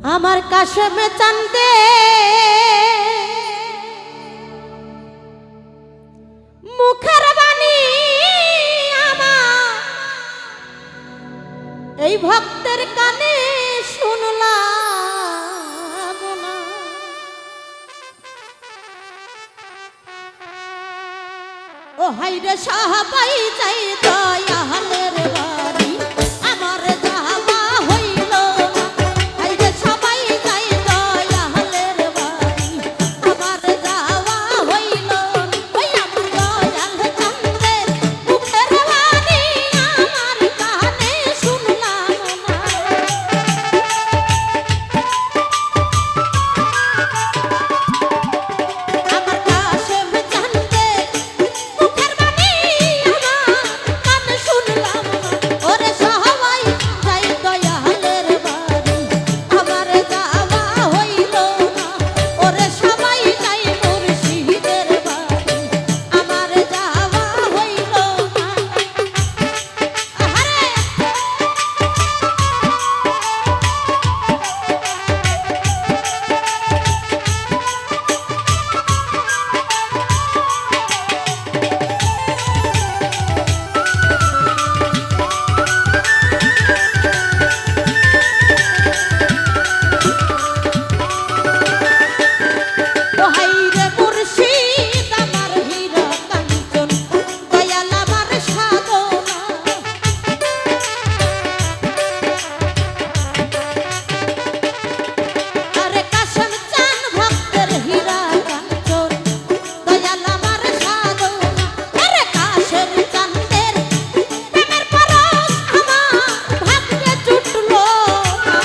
আমার কাশেমে চান্দে মুখের বাণী আমার এই ভক্তের কানে শুনলাম না। ও হাইরে সাহাবাই যাই দয়ালের বাড়ি আমার যাওয়া হইল না। হাইরে সবাই যাই দয়ালের বাড়ি আমার যাওয়া হইল না। ওই আমার দয়াল চন্দ্রের মুখের বাণী আমার কানে শুনলাম না। আমার কাশেম চান্দের মুখের বাণী আমার কানে শুনলাম না। ওরে সবাই যাই দয়ালের বাড়ি আমার যাওয়া হইল না। ওরে সবাই যাই মুর্শিদের বাড়ি আমার যাওয়া হইল না। আহারে ও হাইরে মুর্শিদ আমার হীরা কাঞ্চন দয়াল আমার সাধনা। আরে কাশেম চান ভক্তের হীরা কাঞ্চন দয়াল আমার সাধনা। আরে কাশেম চান্দের প্রেমের পরশ আমার ভাগ্যে জুটলো না।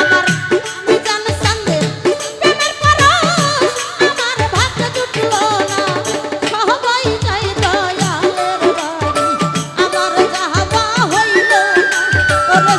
আমার মিজান চান্দের প্রেমের পরশ আমার ভাগ্যে জুটলো না। সবাই যাই দয়ালের বাড়ি আমার যাওয়া হইল না। ওরে